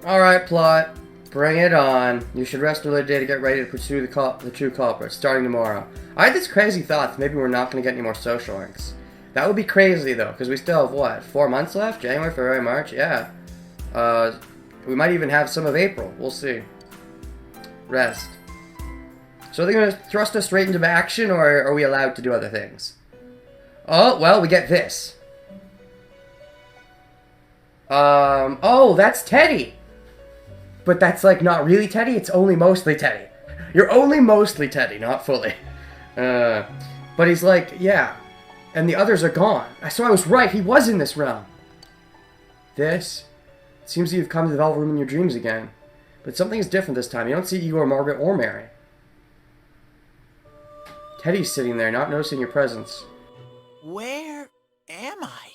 Alright, plot. Bring it on. You should rest another day to get ready to pursue the true culprit, starting tomorrow. I had this crazy thought that maybe we're not going to get any more social links. That would be crazy, though, because we still have, what, 4 months left? January, February, March? Yeah. We might even have some of April. We'll see. Rest. So are they going to thrust us straight into action, or are we allowed to do other things? Oh, well, we get this. Oh, that's Teddie! But that's, like, not really Teddie, it's only mostly Teddie. You're only mostly Teddie, not fully. But he's like, yeah. And the others are gone. So I was right, he was in this realm. This? It seems you've come to the Velvet Room in your dreams again. But something is different this time. You don't see Igor, Margaret, or Mary. Teddie's sitting there, not noticing your presence. Where am I?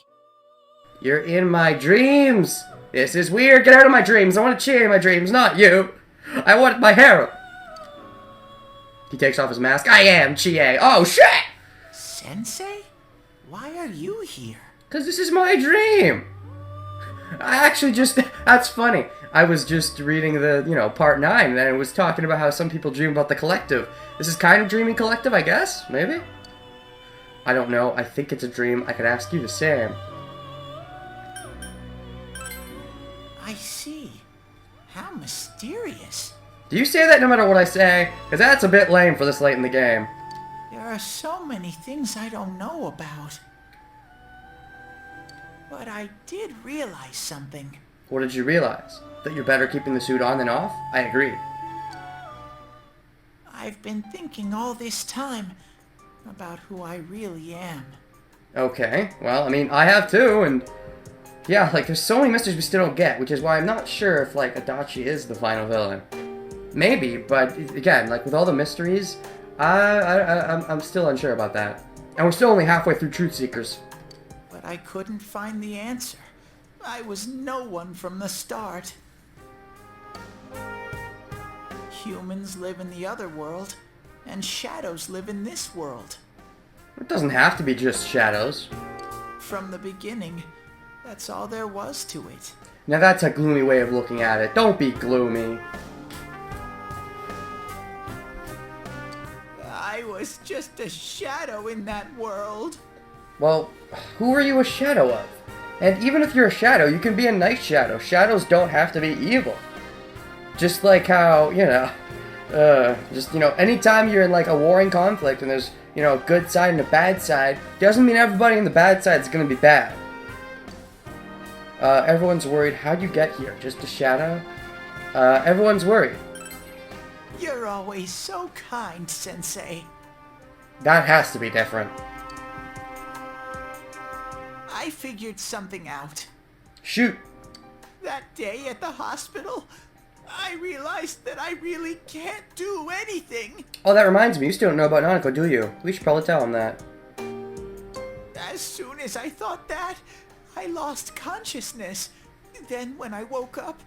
You're in my dreams! This is weird. Get out of my dreams. I want to cheer in my dreams, not you. I want my hair. He takes off his mask. I am Chie. Oh, shit! Sensei? Why are you here? Because this is my dream. I actually just... That's funny. I was just reading the, part 9, and it was talking about how some people dream about the collective. This is kind of dreaming collective, I guess? Maybe? I don't know. I think it's a dream. I could ask you the same. I see. How mysterious. Do you say that no matter what I say? Because that's a bit lame for this late in the game. There are so many things I don't know about. But I did realize something. What did you realize? That you're better keeping the suit on than off? I agree. I've been thinking all this time about who I really am. Okay, well, I mean, I have too, and... Yeah, like, there's so many mysteries we still don't get, which is why I'm not sure if, like, Adachi is the final villain. Maybe, but, again, like, with all the mysteries, I'm still unsure about that. And we're still only halfway through Truth Seekers. But I couldn't find the answer. I was no one from the start. Humans live in the other world, and shadows live in this world. It doesn't have to be just shadows. From the beginning, that's all there was to it. Now that's a gloomy way of looking at it. Don't be gloomy. I was just a shadow in that world. Well, who are you a shadow of? And even if you're a shadow, you can be a nice shadow. Shadows don't have to be evil. Just like how, anytime you're in like a warring conflict and there's, a good side and a bad side, doesn't mean everybody in the bad side is going to be bad. Everyone's worried, how'd you get here? Just a shadow? Everyone's worried. You're always so kind, Sensei. That has to be different. I figured something out. Shoot. That day at the hospital, I realized that I really can't do anything. Oh, that reminds me, you still don't know about Nanako, do you? We should probably tell him that. As soon as I thought that, I lost consciousness. Then when I woke up,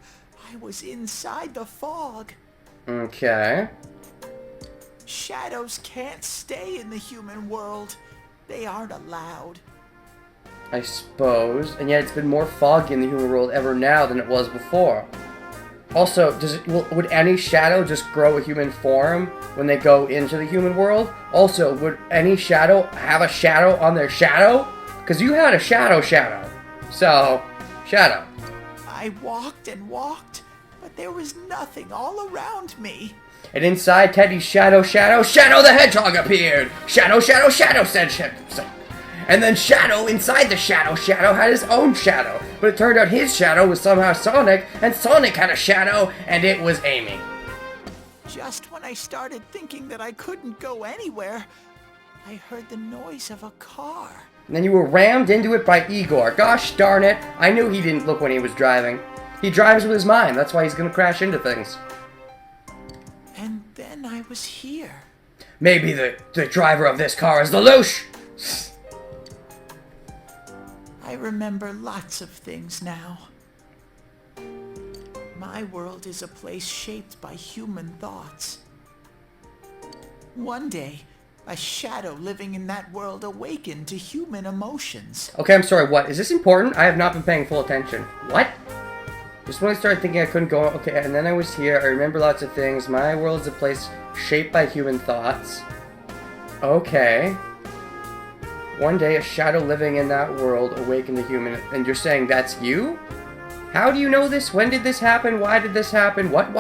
I was inside the fog. Okay. Shadows can't stay in the human world. They aren't allowed. I suppose. And yet it's been more foggy in the human world ever now than it was before. Also, would any shadow just grow a human form when they go into the human world? Also, would any shadow have a shadow on their shadow? Because you had a shadow. So, shadow. I walked and walked, but there was nothing all around me. And inside Teddie's Shadow the Hedgehog appeared! Shadow, said Shadow. And then Shadow, inside the Shadow had his own shadow. But it turned out his shadow was somehow Sonic, and Sonic had a shadow, and it was Amy. Just when I started thinking that I couldn't go anywhere, I heard the noise of a car. And then you were rammed into it by Igor. Gosh darn it, I knew he didn't look when he was driving. He drives with his mind, that's why he's gonna crash into things. And then I was here. Maybe the driver of this car is the Loosh! I remember lots of things now. My world is a place shaped by human thoughts. One day, a shadow living in that world awakened to human emotions. Okay, I'm sorry, what? Is this important? I have not been paying full attention. What? Just when I started thinking I couldn't go, okay, and then I was here, I remember lots of things. My world is a place shaped by human thoughts. Okay. One day, a shadow living in that world awakened a human, and you're saying that's you? How do you know this? When did this happen? Why did this happen? What?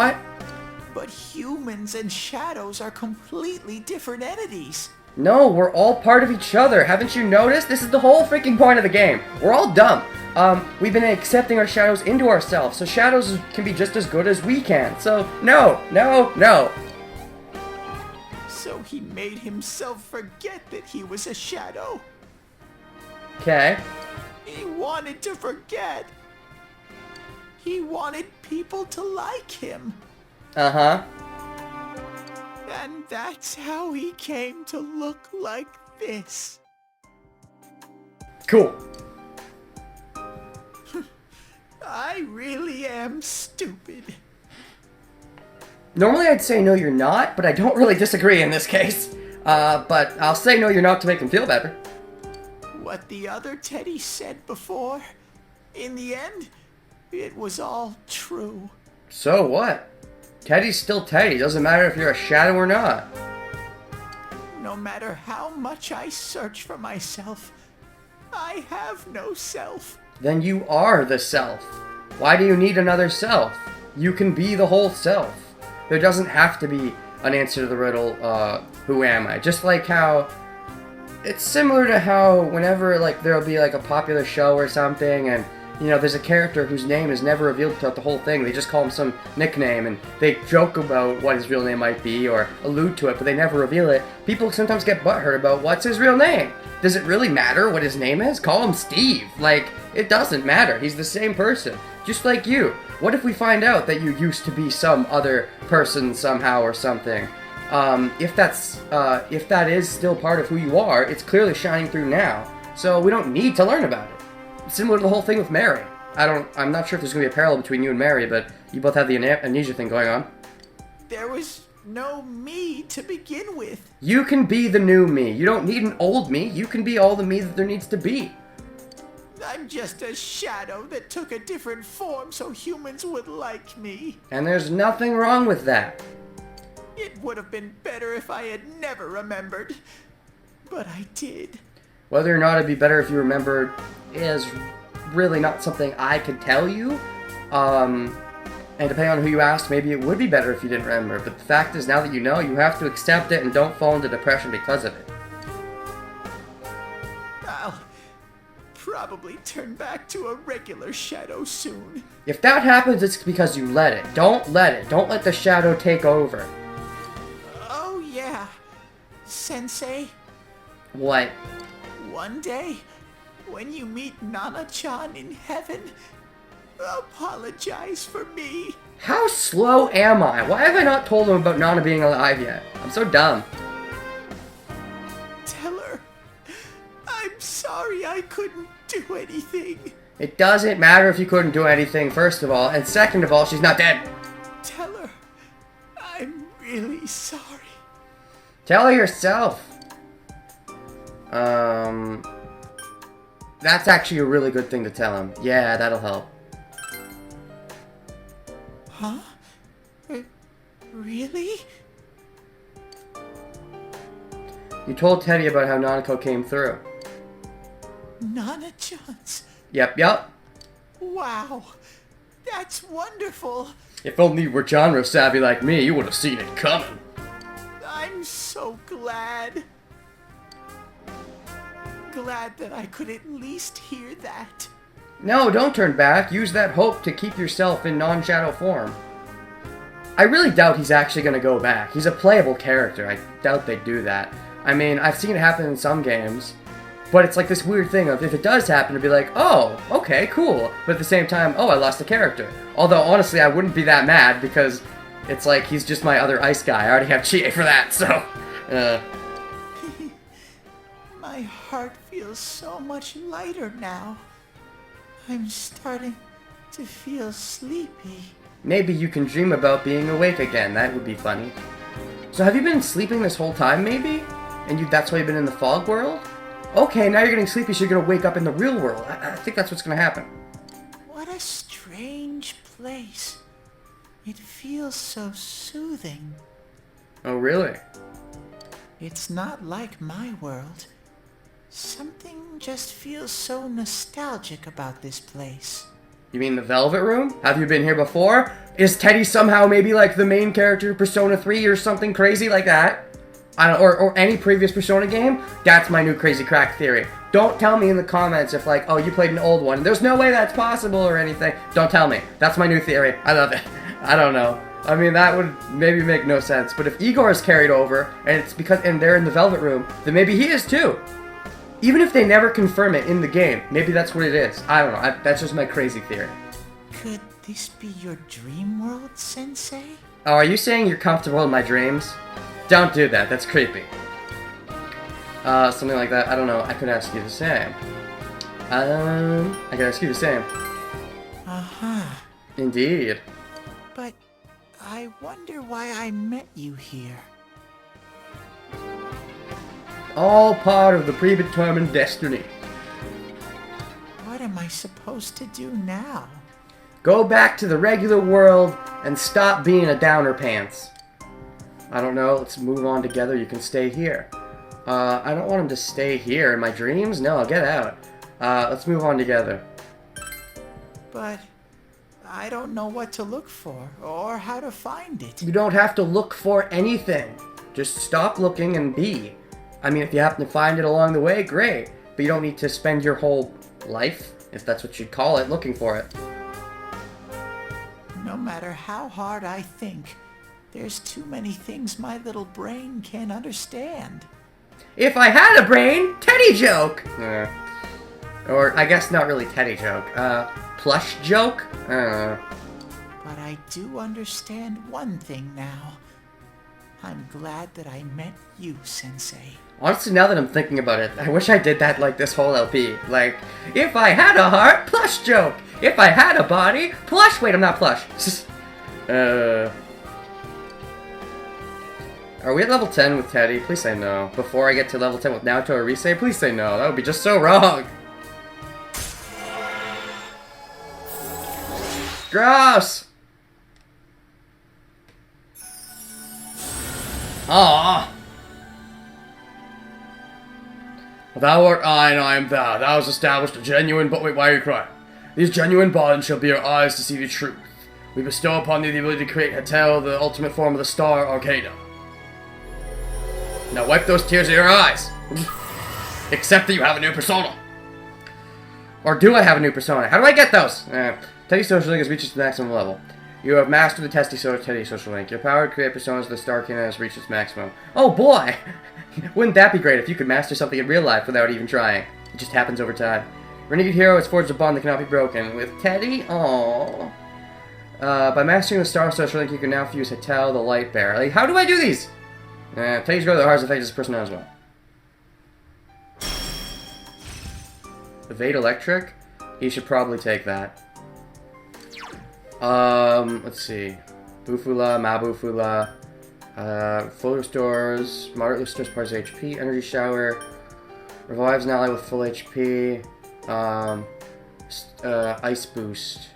But humans and shadows are completely different entities. No, we're all part of each other. Haven't you noticed? This is the whole freaking point of the game. We're all dumb. We've been accepting our shadows into ourselves, so shadows can be just as good as we can. So, no. So he made himself forget that he was a shadow. Okay. He wanted to forget. He wanted people to like him. Uh-huh. And that's how he came to look like this. Cool. I really am stupid. Normally I'd say no you're not, but I don't really disagree in this case. But I'll say no you're not to make him feel better. What the other Teddie said before, in the end, it was all true. So what? Teddie's still Teddie. Doesn't matter if you're a shadow or not. No matter how much I search for myself, I have no self. Then you are the self. Why do you need another self? You can be the whole self. There doesn't have to be an answer to the riddle, who am I? Just like how... It's similar to how whenever, like, there'll be, like, a popular show or something, and, you know, there's a character whose name is never revealed throughout the whole thing. They just call him some nickname, and they joke about what his real name might be, or allude to it, but they never reveal it. People sometimes get butthurt about what's his real name. Does it really matter what his name is? Call him Steve. Like, it doesn't matter. He's the same person. Just like you. What if we find out that you used to be some other person somehow or something? If that is still part of who you are, it's clearly shining through now. So we don't need to learn about it. Similar to the whole thing with Mary. I'm not sure if there's gonna be a parallel between you and Mary, but you both have the amnesia thing going on. There was no me to begin with. You can be the new me. You don't need an old me. You can be all the me that there needs to be. I'm just a shadow that took a different form so humans would like me. And there's nothing wrong with that. It would have been better if I had never remembered. But I did. Whether or not it'd be better if you remembered is really not something I could tell you. And depending on who you asked, maybe it would be better if you didn't remember. But the fact is, now that you know, you have to accept it and don't fall into depression because of it. I'll probably turn back to a regular shadow soon. If that happens, it's because you let it. Don't let it. Don't let the shadow take over. Oh yeah, Sensei. What? One day, when you meet Nana-chan in heaven, apologize for me. How slow am I? Why have I not told him about Nana being alive yet? I'm so dumb. Tell her, I'm sorry I couldn't do anything. It doesn't matter if you couldn't do anything, first of all, and second of all, she's not dead. Tell her, I'm really sorry. Tell her yourself. That's actually a really good thing to tell him. Yeah, that'll help. Huh? Really? You told Teddie about how Nanako came through. Nana-chan's? Yep. Wow, that's wonderful. If only you were genre savvy like me, you would have seen it coming. I'm so glad. Glad that I could at least hear that. No, don't turn back. Use that hope to keep yourself in non-shadow form. I really doubt he's actually going to go back. He's a playable character. I doubt they'd do that. I mean, I've seen it happen in some games. But it's like this weird thing of, if it does happen, to be like, oh, okay, cool. But at the same time, oh, I lost a character. Although, honestly, I wouldn't be that mad, because it's like, he's just my other ice guy. I already have Chie for that, so... My heart feels so much lighter now. I'm starting to feel sleepy. Maybe you can dream about being awake again. That would be funny. So have you been sleeping this whole time, maybe? And that's why you've been in the fog world? Okay, now you're getting sleepy, so you're gonna wake up in the real world. I think that's what's gonna happen. What a strange strange place. It feels so soothing. Oh, really? It's not like my world. Something just feels so nostalgic about this place. You mean the Velvet Room? Have you been here before? Is Teddie somehow maybe like the main character of Persona 3 or something crazy like that? I don't, or any previous Persona game? That's my new crazy crack theory. Don't tell me in the comments if like, oh, you played an old one. There's no way that's possible or anything. Don't tell me. That's my new theory. I love it. I don't know. I mean, that would maybe make no sense. But if Igor is carried over, and it's because, and they're in the Velvet Room, then maybe he is too. Even if they never confirm it in the game, maybe that's what it is. I don't know. That's just my crazy theory. Could this be your dream world, Sensei? Oh, are you saying you're comfortable in my dreams? Don't do that. That's creepy. Something like that. I don't know. I could ask you the same. I could ask you the same. Uh-huh. Indeed. But I wonder why I met you here. All part of the predetermined destiny. What am I supposed to do now? Go back to the regular world and stop being a downer pants. I don't know. Let's move on together. You can stay here. I don't want him to stay here in my dreams. No, get out. Let's move on together. But I don't know what to look for or how to find it. You don't have to look for anything. Just stop looking and be. I mean, if you happen to find it along the way, great. But you don't need to spend your whole life, if that's what you'd call it, looking for it. No matter how hard I think, there's too many things my little brain can't understand. If I had a brain, Teddie joke! Or, I guess not really Teddie joke. Plush joke? But I do understand one thing now. I'm glad that I met you, Sensei. Honestly, now that I'm thinking about it, I wish I did that like this whole LP. Like, if I had a heart, plush joke! If I had a body, plush! Wait, I'm not plush. Are we at level 10 with Teddie? Please say no. Before I get to level 10 with Naoto or Rise? Please say no. That would be just so wrong. Gross! Aww. Thou art I, and I am thou. Thou hast established a genuine but wait, why are you crying? These genuine bonds shall be our eyes to see the truth. We bestow upon thee the ability to create Hatel, the ultimate form of the star Arcada. Now wipe those tears of your eyes. Except that you have a new persona. Or do I have a new persona? How do I get those? Teddie Social Link has reached its maximum level. You have mastered the Teddie Social Link. Your power to create personas of the Star Cannon has reached its maximum. Oh boy! Wouldn't that be great if you could master something in real life without even trying? It just happens over time. Renegade Hero has forged a bond that cannot be broken. With Teddie? Aww. By mastering the Star Social Link, you can now fuse Hatel, the Light Bearer. Like, how do I do these? Teddie's growth the hearts affect his persona as well. Evade Electric? He should probably take that. Let's see. Bufula, Mabufula, full restores, moderate restores parts HP, energy shower, revives an ally with full HP, ice boost.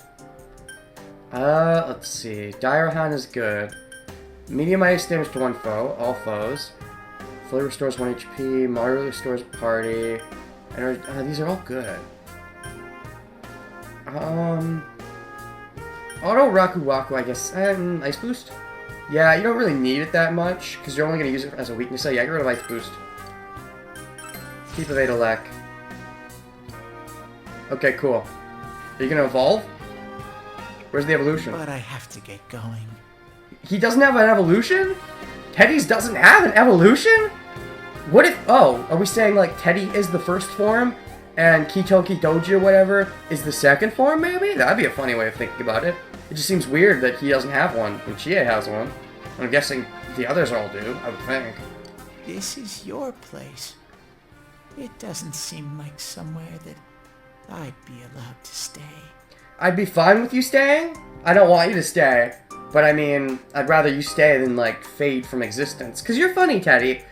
Let's see. Dairohan is good. Medium ice damage to one foe, all foes. Fully restores 1 HP, moderately restores party. Energy, these are all good. Auto Raku Waku, I guess. Ice Boost? Yeah, you don't really need it that much, because you're only going to use it as a weakness. So yeah, get rid of Ice Boost. Keep Evade Elec. Okay, cool. Are you going to evolve? Where's the evolution? But I have to get going. He doesn't have an evolution? Teddie's doesn't have an evolution? What if... Oh, are we saying, like, Teddie is the first form, and Kitoki Doji or whatever is the second form, maybe? That'd be a funny way of thinking about it. It just seems weird that he doesn't have one, when Chie has one. I'm guessing the others all do, I would think. This is your place. It doesn't seem like somewhere that I'd be allowed to stay. I'd be fine with you staying. I don't want you to stay. But I mean, I'd rather you stay than, like, fade from existence. Because you're funny, Teddie.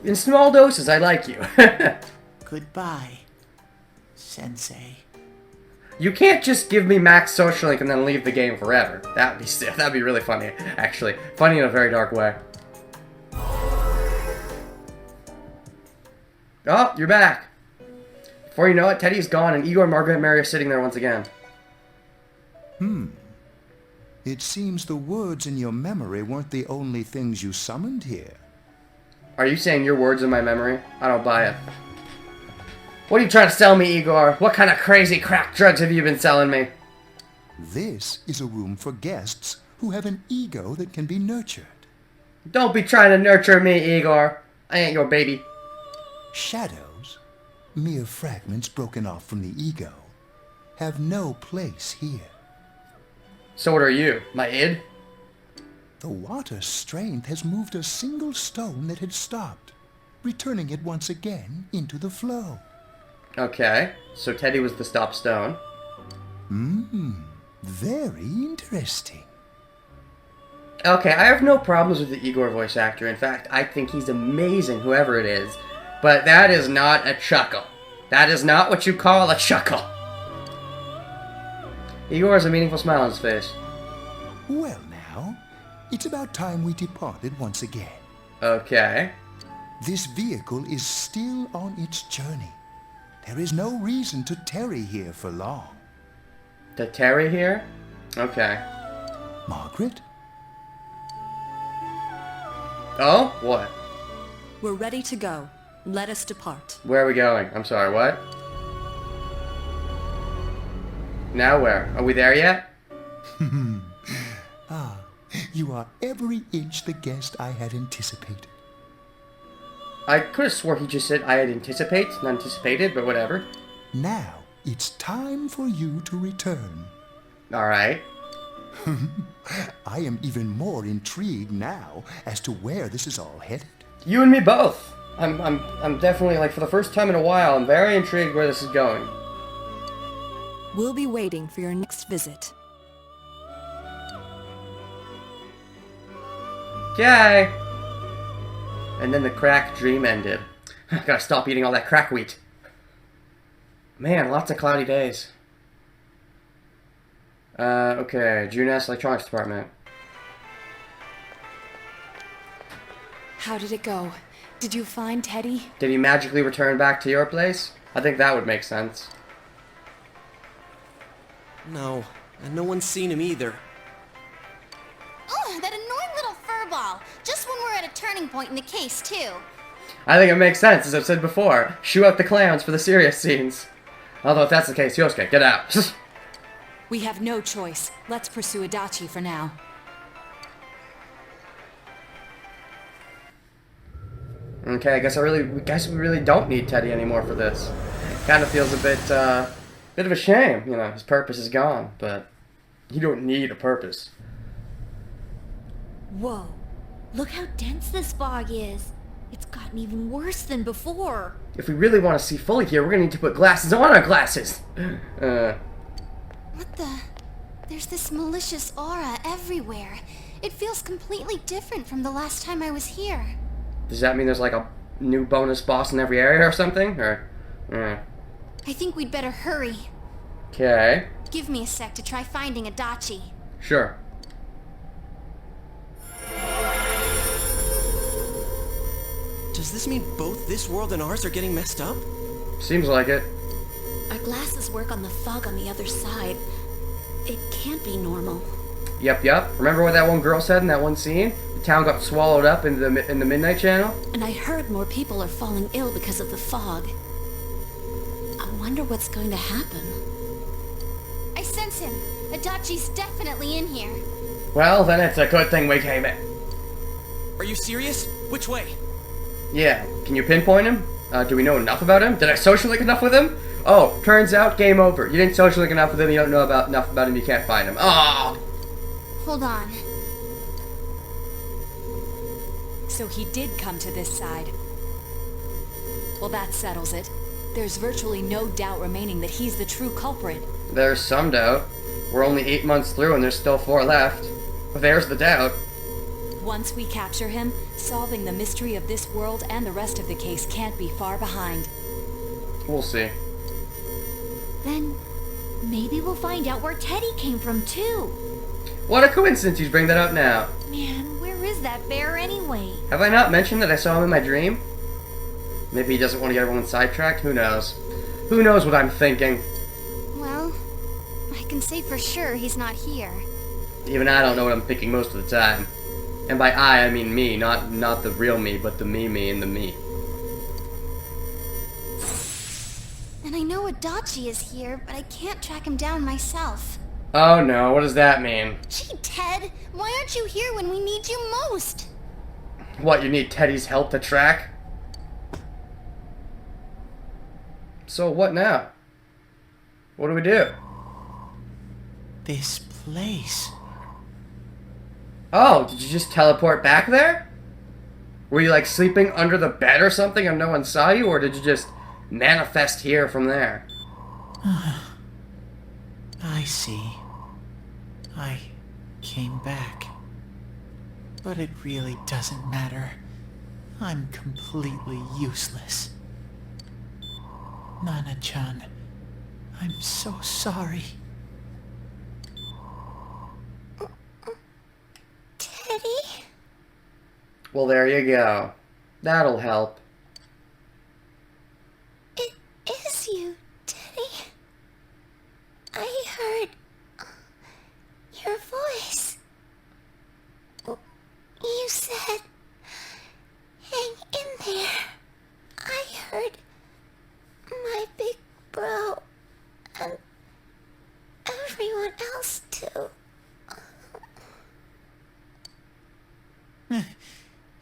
In small doses, I like you. Goodbye, Sensei. You can't just give me max social link and then leave the game forever. That'd be really funny, actually. Funny in a very dark way. Oh, you're back. Before you know it, Teddie's gone and Igor, Margaret, and Mary are sitting there once again. It seems the words in your memory weren't the only things you summoned here. Are you saying your words in my memory? I don't buy it. What are you trying to sell me, Igor? What kind of crazy crack drugs have you been selling me? This is a room for guests who have an ego that can be nurtured. Don't be trying to nurture me, Igor. I ain't your baby. Shadows, mere fragments broken off from the ego, have no place here. So what are you, my id? The water's strength has moved a single stone that had stopped, returning it once again into the flow. Okay, so Teddie was the stop stone. Very interesting. Okay, I have no problems with the Igor voice actor. In fact, I think he's amazing, whoever it is. But that is not a chuckle. That is not what you call a chuckle. Igor has a meaningful smile on his face. Well now, it's about time we departed once again. Okay. This vehicle is still on its journey. There is no reason to tarry here for long. To tarry here? Okay. Margaret? Oh? What? We're ready to go. Let us depart. Where are we going? I'm sorry, what? Now where? Are we there yet? You are every inch the guest I had anticipated. I could have swore he just said I had not anticipated, but whatever. Now, it's time for you to return. Alright. I am even more intrigued now as to where this is all headed. You and me both. I'm definitely, like, for the first time in a while, I'm very intrigued where this is going. We'll be waiting for your next visit. Okay. And then the crack dream ended. I gotta stop eating all that crack wheat. Man, lots of cloudy days. Okay, Junes Electronics Department. How did it go? Did you find Teddie? Did he magically return back to your place? I think that would make sense. No, and no one's seen him either. Oh, that annoying little furball! Just when we're at a turning point in the case, too. I think it makes sense, as I've said before. Shoo out the clowns for the serious scenes. Although if that's the case, Yosuke, get out. We have no choice. Let's pursue Adachi for now. Okay, I guess we really don't need Teddie anymore for this. Kind of feels a bit of a shame, you know. His purpose is gone, but you don't need a purpose. Whoa. Look how dense this fog is. It's gotten even worse than before. If we really want to see fully here, we're gonna need to put glasses on our glasses. What the? There's this malicious aura everywhere. It feels completely different from the last time I was here. Does that mean there's like a new bonus boss in every area or something? Or, I think we'd better hurry. Okay. Give me a sec to try finding Adachi. Sure. Does this mean both this world and ours are getting messed up? Seems like it. Our glasses work on the fog on the other side. It can't be normal. Yep. Remember what that one girl said in that one scene? The town got swallowed up in the Midnight Channel? And I heard more people are falling ill because of the fog. I wonder what's going to happen. I sense him. Adachi's definitely in here. Well, then it's a good thing we came in. Are you serious? Which way? Yeah, can you pinpoint him? Do we know enough about him? Did I social link enough with him? Oh, turns out, game over. You didn't social link enough with him, you don't know enough about him, you can't find him. Oh! Hold on. So he did come to this side. Well, that settles it. There's virtually no doubt remaining that he's the true culprit. There's some doubt. We're only 8 months through and there's still 4 left. There's the doubt. Once we capture him, solving the mystery of this world and the rest of the case can't be far behind. We'll see. Then, Maybe we'll find out where Teddie came from, too. What a coincidence you bring that up now. Man, where is that bear anyway? Have I not mentioned that I saw him in my dream? Maybe he doesn't want to get everyone sidetracked? Who knows? Who knows what I'm thinking? Well, I can say for sure he's not here. Even I don't know what I'm thinking most of the time. And by I mean me, not the real me, but the me and the me. And I know Adachi is here, but I can't track him down myself. Oh no, what does that mean? Gee, Ted, why aren't you here when we need you most? What, you need Teddie's help to track? So what now? What do we do? This place. Oh, did you just teleport back there? Were you like sleeping under the bed or something and no one saw you, or did you just manifest here from there? I see. I came back. But it really doesn't matter. I'm completely useless. Nana-chan, I'm so sorry. Teddie? Well, there you go. That'll help. It is you, Teddie. I heard your voice. You said, hang in there. I heard my big bro and everyone else too.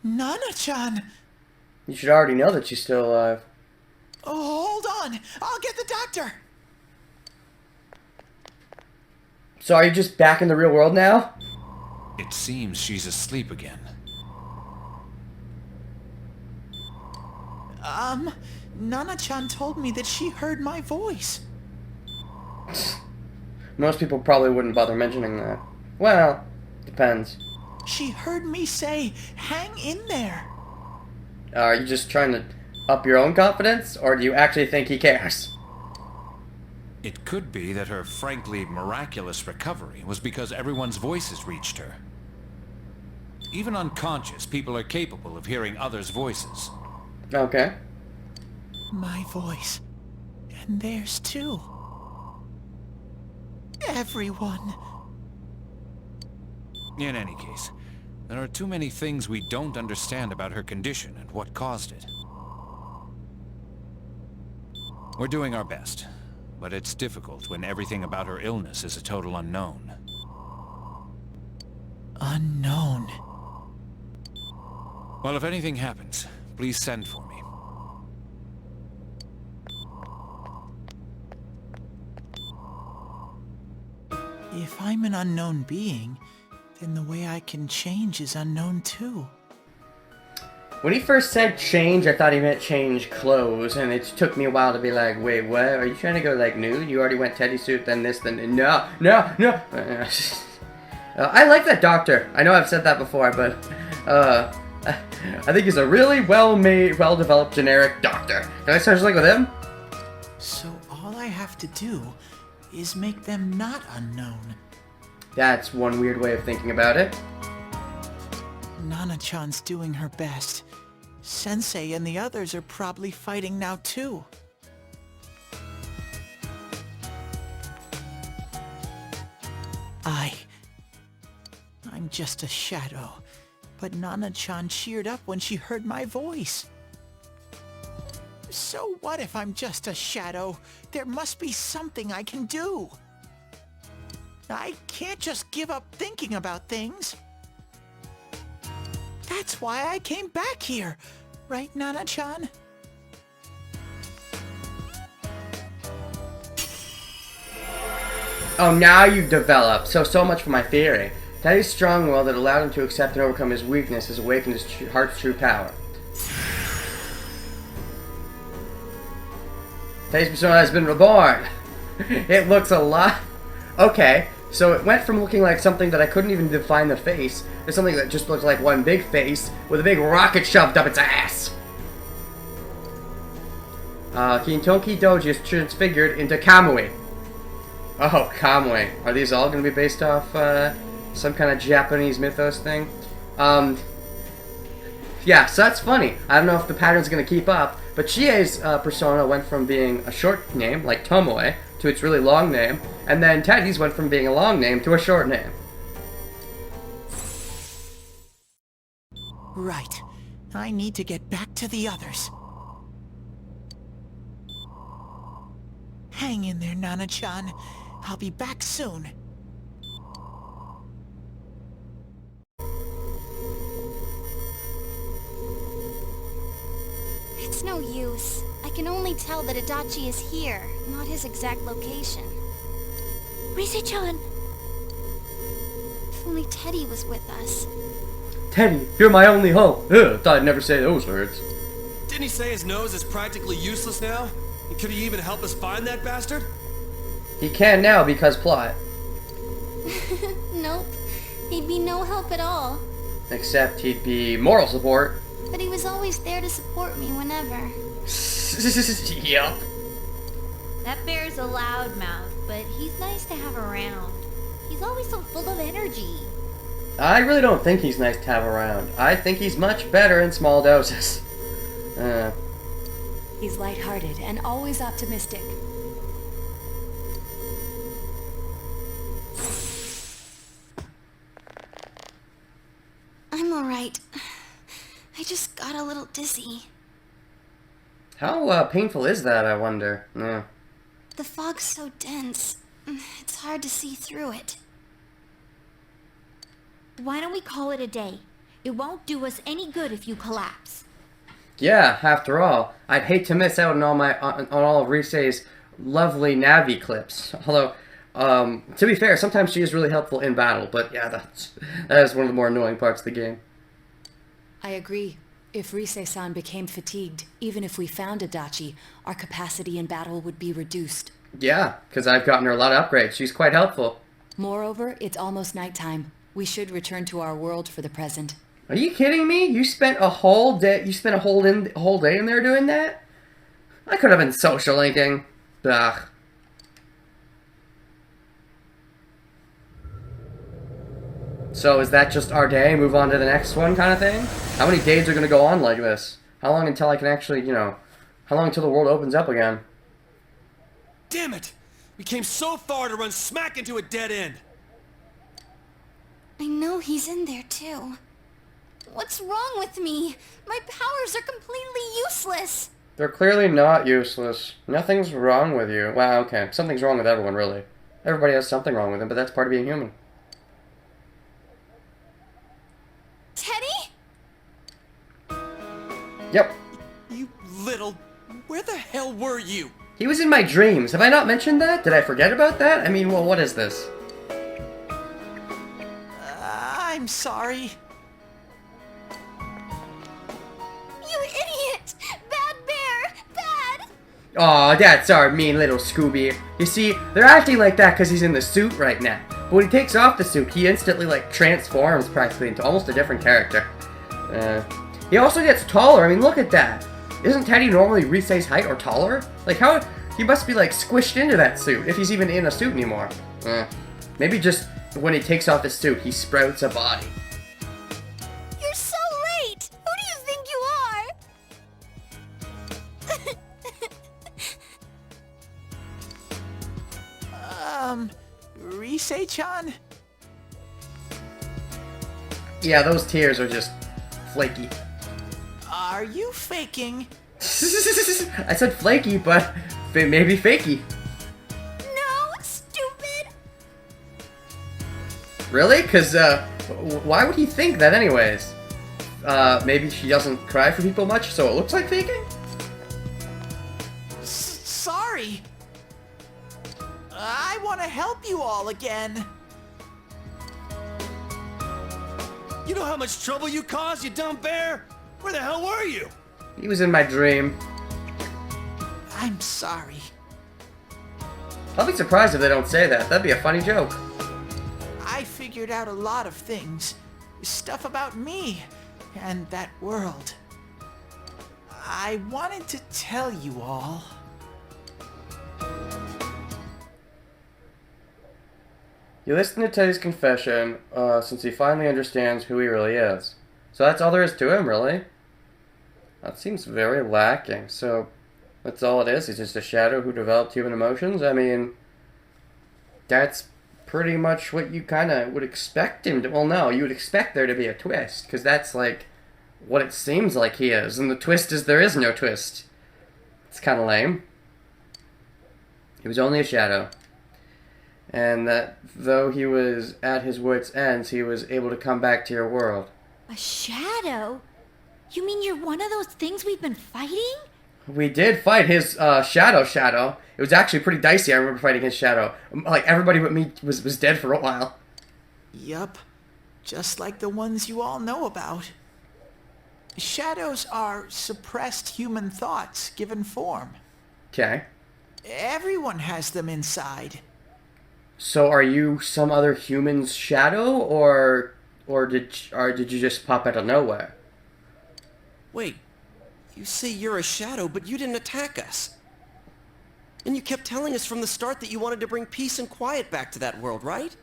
Nana-chan! You should already know that she's still alive. Oh, hold on! I'll get the doctor! So are you just back in the real world now? It seems she's asleep again. Nana-chan told me that she heard my voice. Most people probably wouldn't bother mentioning that. Well, depends. She heard me say, hang in there. Are you just trying to up your own confidence, or do you actually think he cares? It could be that her frankly miraculous recovery was because everyone's voices reached her. Even unconscious, people are capable of hearing others' voices. Okay. My voice. And theirs too. Everyone. In any case, there are too many things we don't understand about her condition and what caused it. We're doing our best, but it's difficult when everything about her illness is a total unknown. Unknown. Well, if anything happens, please send for me. If I'm an unknown being, then the way I can change is unknown too. When he first said change, I thought he meant change clothes, and it took me a while to be like, wait, what? Are you trying to go like nude? You already went Teddie suit, then this, then no. I like that doctor. I know I've said that before, but I think he's a really well-made, well-developed generic doctor. Can I start like with him? So all I have to do is make them not unknown. That's one weird way of thinking about it. Nana-chan's doing her best. Sensei and the others are probably fighting now too. I'm just a shadow, but Nana-chan cheered up when she heard my voice. So what if I'm just a shadow? There must be something I can do. I can't just give up thinking about things. That's why I came back here. Right, Nana-chan? Oh, now you've developed. So much for my theory. Teddie's strong will that allowed him to accept and overcome his weakness has awakened his heart's true power. Teddie's persona has been reborn. It looks a lot... Okay, so it went from looking like something that I couldn't even define the face to something that just looked like one big face with a big rocket shoved up its ass. Kintoki Doji is transfigured into Kamui. Oh, Kamui. Are these all going to be based off some kind of Japanese mythos thing? Yeah, so that's funny. I don't know if the pattern's going to keep up, but Chie's persona went from being a short name, like Tomoe, to its really long name, and then Teddie's went from being a long name to a short name. Right. I need to get back to the others. Hang in there, Nana-chan. I'll be back soon. It's no use. I can only tell that Adachi is here, not his exact location. Rise-chan! If only Teddie was with us. Teddie, you're my only hope. Ugh, thought I'd never say those words. Didn't he say his nose is practically useless now? And could he even help us find that bastard? He can now because plot. Nope. He'd be no help at all. Except he'd be moral support. But he was always there to support me whenever. Yup. That bear's a loudmouth, but he's nice to have around. He's always so full of energy. I really don't think he's nice to have around. I think he's much better in small doses. He's lighthearted and always optimistic. I'm alright. I just got a little dizzy. How painful is that, I wonder? Yeah. The fog's so dense. It's hard to see through it. Why don't we call it a day? It won't do us any good if you collapse. Yeah, after all, I'd hate to miss out on all of Rise's lovely Navi clips. Although, to be fair, sometimes she is really helpful in battle, but yeah, that is one of the more annoying parts of the game. I agree. If Rise-san became fatigued, even if we found Adachi, our capacity in battle would be reduced. Yeah, because I've gotten her a lot of upgrades. She's quite helpful. Moreover, it's almost nighttime. We should return to our world for the present. Are you kidding me? You spent a whole day. You spent a whole day in there doing that? I could have been social linking. Ugh. So is that just our day? Move on to the next one, kind of thing? How many days are gonna go on like this? How long until I can actually, how long until the world opens up again? Damn it! We came so far to run smack into a dead end. I know he's in there too. What's wrong with me? My powers are completely useless. They're clearly not useless. Nothing's wrong with you. Wow, okay. Something's wrong with everyone, really. Everybody has something wrong with them, but that's part of being human. Teddie? Yep. You little... Where the hell were you? He was in my dreams. Have I not mentioned that? Did I forget about that? I mean, well, what is this? I'm sorry. You idiot! Bad bear! Bad! Aw, that's our mean little Scooby. You see, they're acting like that because he's in the suit right now. But when he takes off the suit, he instantly, transforms practically into almost a different character. He also gets taller. I mean, look at that. Isn't Teddie normally Rise's height or taller? How... He must be, squished into that suit, if he's even in a suit anymore. Maybe just when he takes off the suit, he sprouts a body. You're so late! Who do you think you are? Rise-chan? Yeah, those tears are just flaky. Are you faking? I said flaky, but maybe fakey. No, stupid! Really? Because, why would he think that anyways? Maybe she doesn't cry for people much, so it looks like faking? Sorry. I want to help you all again. You know how much trouble you caused, you dumb bear? Where the hell were you? He was in my dream. I'm sorry. I'll be surprised if they don't say that. That'd be a funny joke. I figured out a lot of things. Stuff about me and that world. I wanted to tell you all. You listen to Teddie's confession, since he finally understands who he really is. So that's all there is to him, really? That seems very lacking. So, that's all it is? He's just a shadow who developed human emotions? I mean, that's pretty much what you kind of would expect him to... Well, no, you would expect there to be a twist, because that's, like, what it seems like he is. And the twist is there is no twist. It's kind of lame. He was only a shadow. And that though he was at his wits' ends, he was able to come back to your world. A shadow? You mean you're one of those things we've been fighting? We did fight his shadow. It was actually pretty dicey. I remember fighting his shadow. Like, everybody but me was dead for a while. Yup. Just like the ones you all know about. Shadows are suppressed human thoughts given form. Okay. Everyone has them inside. So are you some other human's shadow, or did you just pop out of nowhere? Wait, you say you're a shadow, but you didn't attack us. And you kept telling us from the start that you wanted to bring peace and quiet back to that world, right?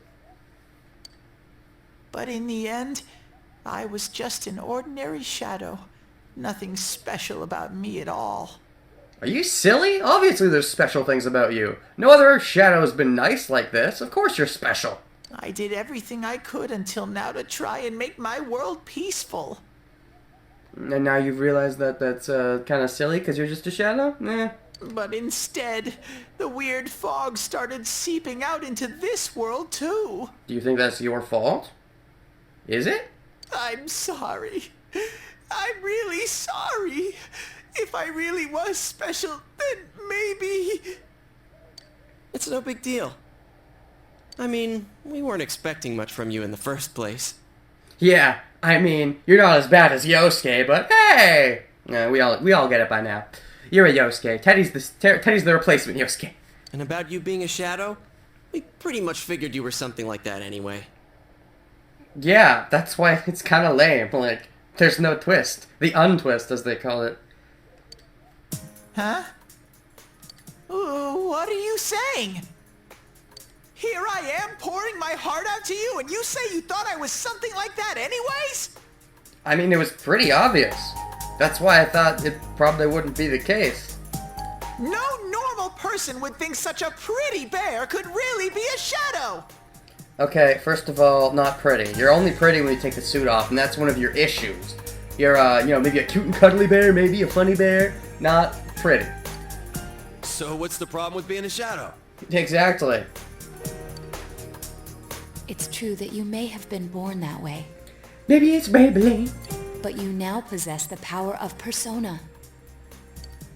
But in the end, I was just an ordinary shadow. Nothing special about me at all. Are you silly? Obviously there's special things about you. No other shadow has been nice like this. Of course you're special. I did everything I could until now to try and make my world peaceful. And now you've realized that that's kind of silly because you're just a shadow? Nah. But instead, the weird fog started seeping out into this world too. Do you think that's your fault? Is it? I'm sorry. I'm really sorry. If I really was special, then maybe... It's no big deal. I mean, we weren't expecting much from you in the first place. Yeah, I mean, you're not as bad as Yosuke, but hey! We all get it by now. You're a Yosuke. Teddie's the replacement Yosuke. And about you being a shadow? We pretty much figured you were something like that anyway. Yeah, that's why it's kind of lame. Like, there's no twist. The untwist, as they call it. Huh? What are you saying? Here I am pouring my heart out to you, and you say you thought I was something like that anyways? I mean, it was pretty obvious. That's why I thought it probably wouldn't be the case. No normal person would think such a pretty bear could really be a shadow! Okay, first of all, not pretty. You're only pretty when you take the suit off, and that's one of your issues. You're, maybe a cute and cuddly bear, maybe a funny bear, not pretty. So what's the problem with being a shadow? Exactly. It's true that you may have been born that way, Maybe it's Maybelline. but you now possess the power of persona.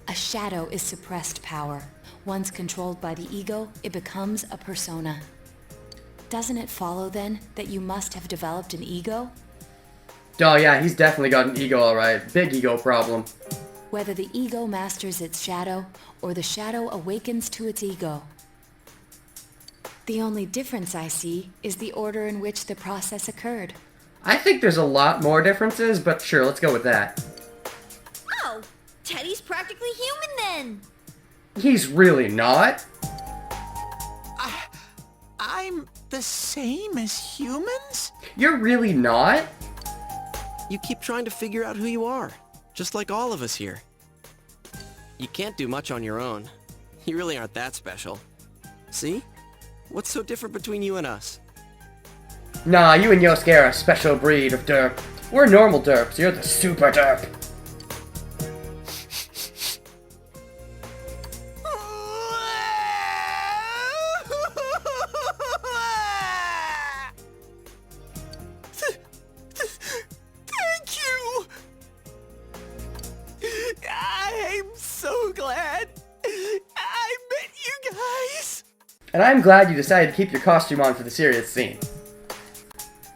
A shadow is suppressed power. Once controlled by the ego, it becomes a persona. Doesn't it follow, then, that you must have developed an ego? Oh yeah, he's definitely got an ego, alright. Big ego problem. Whether the ego masters its shadow, or the shadow awakens to its ego. The only difference I see is the order in which the process occurred. I think there's a lot more differences, but sure, let's go with that. Oh, Teddie's practically human then. He's really not. I'm the same as humans? You're really not? You keep trying to figure out who you are, just like all of us here. You can't do much on your own. You really aren't that special. See? What's so different between you and us? Nah, you and Yosuke are a special breed of derp. We're normal derps, you're the super derp. Thank you! I'm so glad I met you guys! And I'm glad you decided to keep your costume on for the serious scene.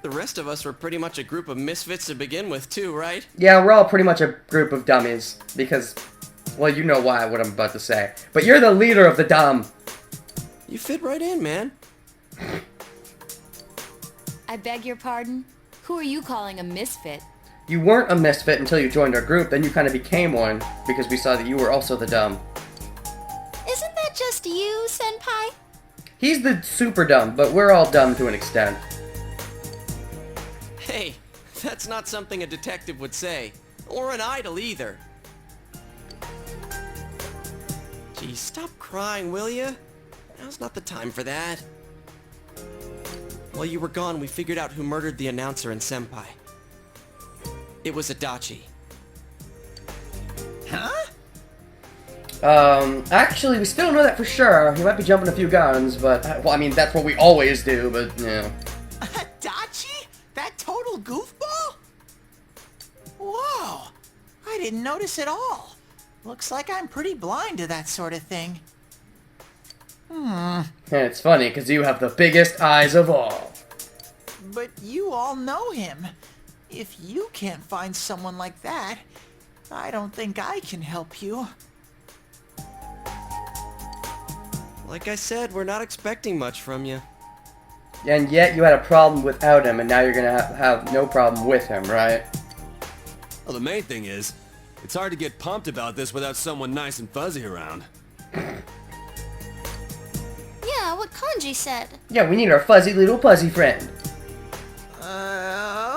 The rest of us were pretty much a group of misfits to begin with, too, right? Yeah, we're all pretty much a group of dummies, because, well, you know why, what I'm about to say. But you're the leader of the dumb. You fit right in, man. I beg your pardon? Who are you calling a misfit? You weren't a misfit until you joined our group, then you kind of became one, because we saw that you were also the dumb. Isn't that just you, Senpai? He's the super dumb, but we're all dumb to an extent. Hey, that's not something a detective would say. Or an idol either. Gee, stop crying, will ya? Now's not the time for that. While you were gone, we figured out who murdered the announcer and Senpai. It was Adachi. Huh? Actually, we still don't know that for sure. He might be jumping a few guns, but, well, I mean, that's what we always do, but, yeah. Adachi? That total goofball? Whoa! I didn't notice at all. Looks like I'm pretty blind to that sort of thing. And it's funny, because you have the biggest eyes of all. But you all know him. If you can't find someone like that, I don't think I can help you. Like I said, we're not expecting much from you. And yet you had a problem without him, and now you're gonna have no problem with him, right? Well, the main thing is, it's hard to get pumped about this without someone nice and fuzzy around. Yeah, what Kanji said. Yeah, we need our fuzzy little puzzy friend.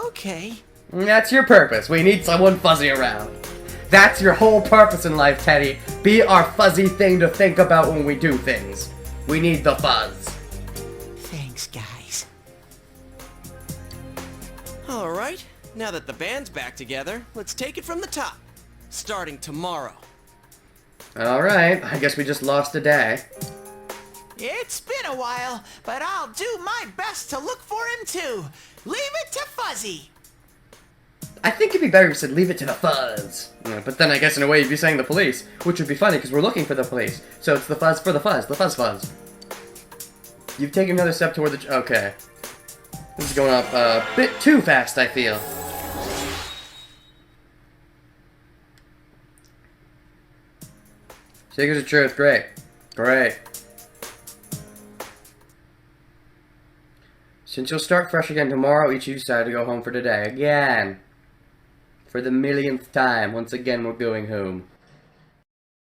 Okay. That's your purpose. We need someone fuzzy around. That's your whole purpose in life, Teddie. Be our fuzzy thing to think about when we do things. We need the fuzz. Thanks, guys. Alright, now that the band's back together, let's take it from the top. Starting tomorrow. Alright, I guess we just lost a day. It's been a while, but I'll do my best to look for him too. Leave it to Fuzzy. I think it'd be better if you said leave it to the fuzz. Yeah, but then I guess in a way you'd be saying the police, which would be funny because we're looking for the police. So it's the fuzz for the fuzz, the fuzz. You've taken another step toward the... Okay. This is going up a bit too fast, I feel. Secrets of truth, great. Great. Since you'll start fresh again tomorrow, each of you decide to go home for today. Again. For the millionth time, once again we're going home.